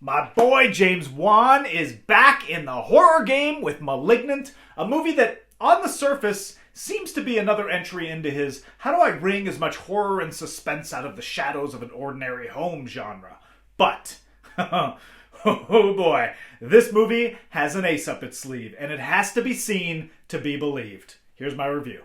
My boy James Wan is back in the horror game with Malignant, a movie that, on the surface, seems to be another entry into his how do I wring as much horror and suspense out of the shadows of an ordinary home genre. But, oh boy, this movie has an ace up its sleeve, and it has to be seen to be believed. Here's my review.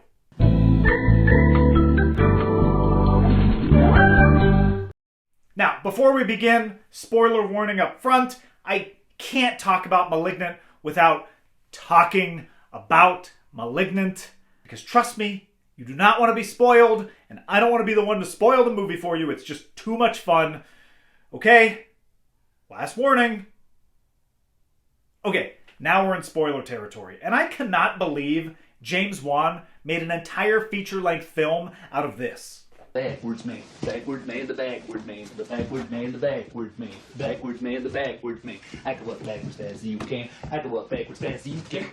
Now, before we begin, spoiler warning up front, I can't talk about Malignant without talking about Malignant. Because trust me, you do not want to be spoiled, and I don't want to be the one to spoil the movie for you. It's just too much fun. Okay? Last warning. Okay, now we're in spoiler territory. And I cannot believe James Wan made an entire feature-length film out of this. Backwards man, backward man, the backward man, the backward man, the backward man, backwards man, the backwards man. I can walk backwards fast as you can. I can walk backwards fast as you can.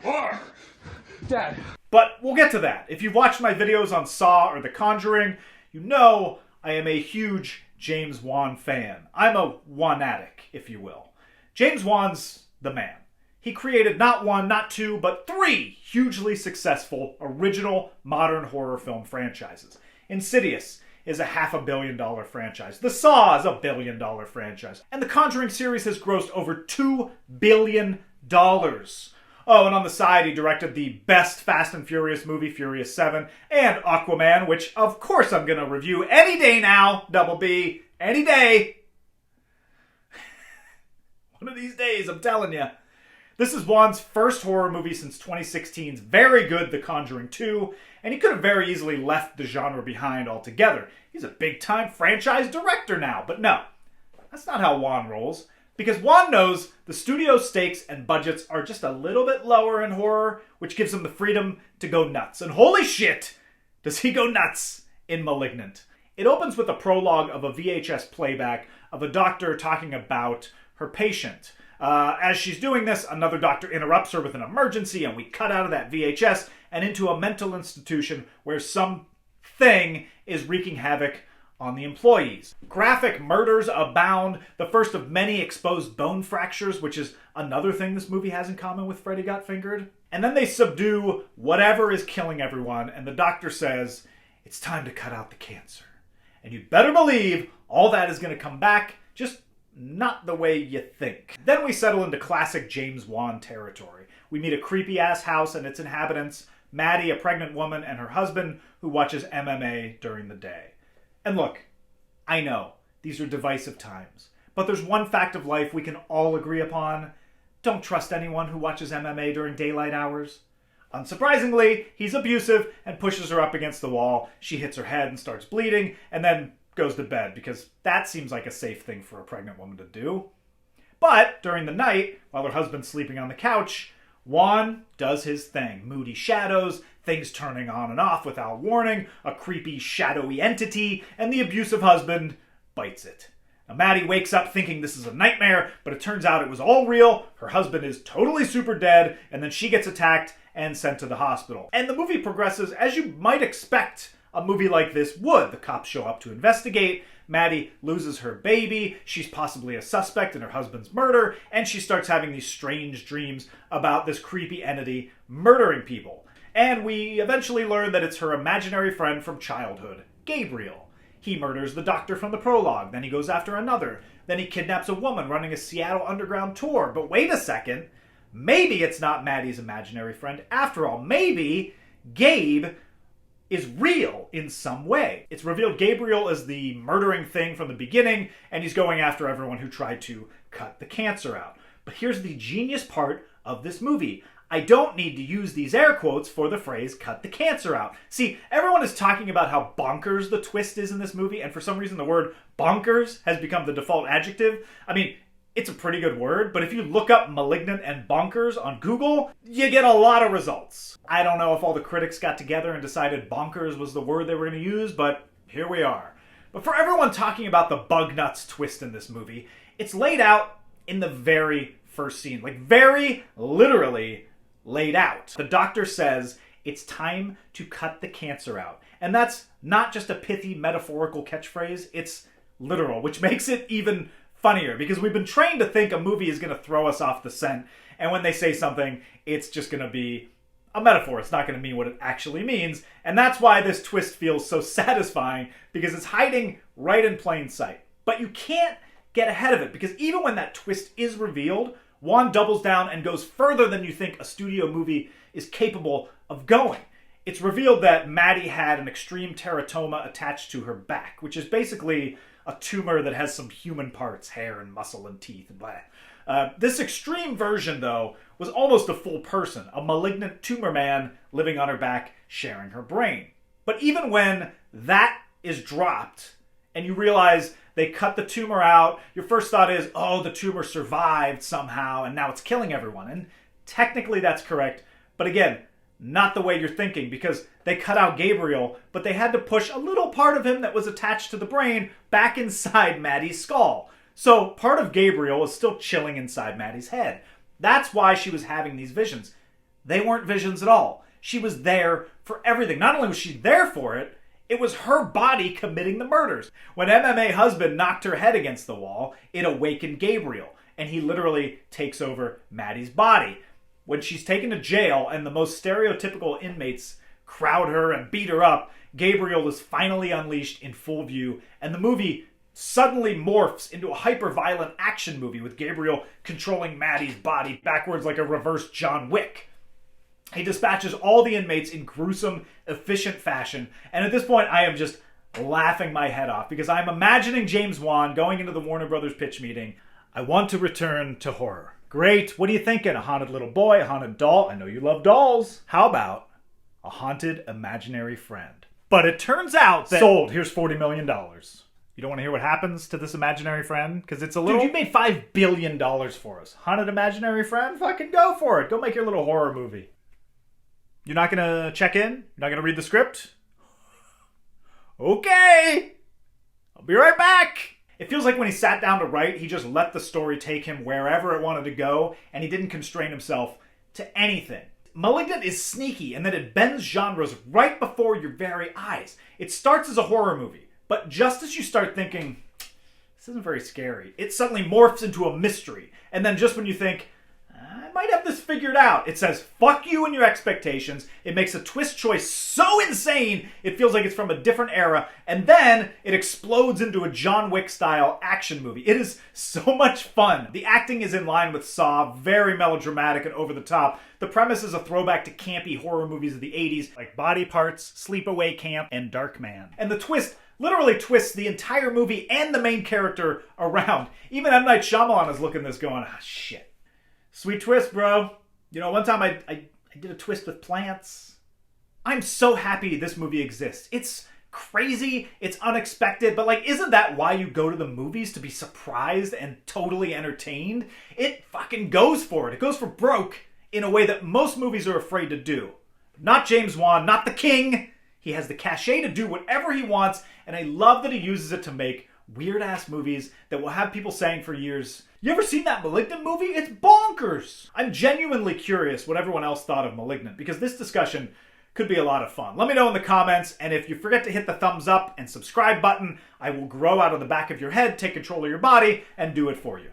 Dad. But we'll get to that. If you've watched my videos on Saw or The Conjuring, you know I am a huge James Wan fan. I'm a Wanatic, if you will. James Wan's the man. He created not one, not two, but three hugely successful original modern horror film franchises. Insidious is a $500 million franchise. The Saw is a $1 billion franchise. And the Conjuring series has grossed over $2 billion. Oh, and on the side, he directed the best Fast and Furious movie, Furious 7, and Aquaman, which, of course, I'm going to review any day now, Double B, any day. One of these days, I'm telling you. This is Wan's first horror movie since 2016's very good The Conjuring 2, and he could have very easily left the genre behind altogether. He's a big-time franchise director now, but no, that's not how Wan rolls. Because Wan knows the studio stakes and budgets are just a little bit lower in horror, which gives him the freedom to go nuts. And holy shit, does he go nuts in Malignant. It opens with a prologue of a VHS playback of a doctor talking about her patient. As she's doing this, another doctor interrupts her with an emergency, and we cut out of that VHS and into a mental institution where something is wreaking havoc on the employees. Graphic murders abound, the first of many exposed bone fractures, which is another thing this movie has in common with Freddy Got Fingered. And then they subdue whatever is killing everyone, and the doctor says, it's time to cut out the cancer. And you'd better believe all that is going to come back, just not the way you think. Then we settle into classic James Wan territory. We meet a creepy-ass house and its inhabitants, Maddie, a pregnant woman, and her husband, who watches MMA during the day. And look, I know, these are divisive times, but there's one fact of life we can all agree upon. Don't trust anyone who watches MMA during daylight hours. Unsurprisingly, he's abusive and pushes her up against the wall. She hits her head and starts bleeding, and then goes to bed, because that seems like a safe thing for a pregnant woman to do. But during the night, while her husband's sleeping on the couch, Wan does his thing. Moody shadows, things turning on and off without warning, a creepy, shadowy entity, and the abusive husband bites it. Now, Maddie wakes up thinking this is a nightmare, but it turns out it was all real. Her husband is totally super dead, and then she gets attacked and sent to the hospital. And the movie progresses as you might expect a movie like this would. The cops show up to investigate. Maddie loses her baby. She's possibly a suspect in her husband's murder, and she starts having these strange dreams about this creepy entity murdering people. And we eventually learn that it's her imaginary friend from childhood, Gabriel. He murders the doctor from the prologue, then he goes after another, then he kidnaps a woman running a Seattle underground tour. But wait a second, maybe it's not Maddie's imaginary friend after all. Maybe Gabe is real in some way. It's revealed Gabriel is the murdering thing from the beginning, and he's going after everyone who tried to cut the cancer out. But here's the genius part of this movie. I don't need to use these air quotes for the phrase, cut the cancer out. See, everyone is talking about how bonkers the twist is in this movie, and for some reason the word bonkers has become the default adjective. I mean, it's a pretty good word, but if you look up Malignant and bonkers on Google, you get a lot of results. I don't know if all the critics got together and decided bonkers was the word they were going to use, but here we are. But for everyone talking about the bug nuts twist in this movie, it's laid out in the very first scene. Like, very literally laid out. The doctor says, it's time to cut the cancer out. And that's not just a pithy metaphorical catchphrase, it's literal, which makes it even funnier because we've been trained to think a movie is going to throw us off the scent, and when they say something, it's just going to be a metaphor. It's not going to mean what it actually means, and that's why this twist feels so satisfying, because it's hiding right in plain sight. But you can't get ahead of it, because even when that twist is revealed, Wan doubles down and goes further than you think a studio movie is capable of going. It's revealed that Maddie had an extreme teratoma attached to her back, which is basically a tumor that has some human parts, hair and muscle and teeth and blah. This extreme version, though, was almost a full person, a malignant tumor man living on her back, sharing her brain. But even when that is dropped and you realize they cut the tumor out, your first thought is, oh, the tumor survived somehow and now it's killing everyone. And technically that's correct. But again, not the way you're thinking, because they cut out Gabriel, but they had to push a little part of him that was attached to the brain back inside Maddie's skull. So part of Gabriel was still chilling inside Maddie's head. That's why she was having these visions. They weren't visions at all. She was there for everything. Not only was she there for it, it was her body committing the murders. When MMA husband knocked her head against the wall, it awakened Gabriel, and he literally takes over Maddie's body. When she's taken to jail and the most stereotypical inmates crowd her and beat her up, Gabriel is finally unleashed in full view, and the movie suddenly morphs into a hyper-violent action movie with Gabriel controlling Maddie's body backwards like a reverse John Wick. He dispatches all the inmates in gruesome, efficient fashion, and at this point I am just laughing my head off because I'm imagining James Wan going into the Warner Brothers pitch meeting. I want to return to horror. Great. What are you thinking? A haunted little boy? A haunted doll? I know you love dolls. How about a haunted imaginary friend? But it turns out that... Sold. Here's $40 million. You don't want to hear what happens to this imaginary friend? Because it's a little... Dude, you made $5 billion for us. Haunted imaginary friend? Fucking go for it. Go make your little horror movie. You're not going to check in? You're not going to read the script? Okay. I'll be right back. It feels like when he sat down to write, he just let the story take him wherever it wanted to go, and he didn't constrain himself to anything. Malignant is sneaky in that it bends genres right before your very eyes. It starts as a horror movie, but just as you start thinking, this isn't very scary, it suddenly morphs into a mystery. And then just when you think, I might have this figured out, it says, fuck you and your expectations. It makes a twist choice so insane, it feels like it's from a different era. And then it explodes into a John Wick-style action movie. It is so much fun. The acting is in line with Saw, very melodramatic and over the top. The premise is a throwback to campy horror movies of the 80s, like Body Parts, Sleepaway Camp, and Darkman. And the twist literally twists the entire movie and the main character around. Even M. Night Shyamalan is looking at this going, ah, shit. Sweet twist, bro. You know, one time I did a twist with plants. I'm so happy this movie exists. It's crazy, it's unexpected, but like, isn't that why you go to the movies, to be surprised and totally entertained? It fucking goes for it. It goes for broke in a way that most movies are afraid to do. Not James Wan, not the king. He has the cachet to do whatever he wants, and I love that he uses it to make weird-ass movies that will have people saying for years, you ever seen that Malignant movie? It's bonkers! I'm genuinely curious what everyone else thought of Malignant, because this discussion could be a lot of fun. Let me know in the comments, and if you forget to hit the thumbs up and subscribe button, I will grow out of the back of your head, take control of your body, and do it for you.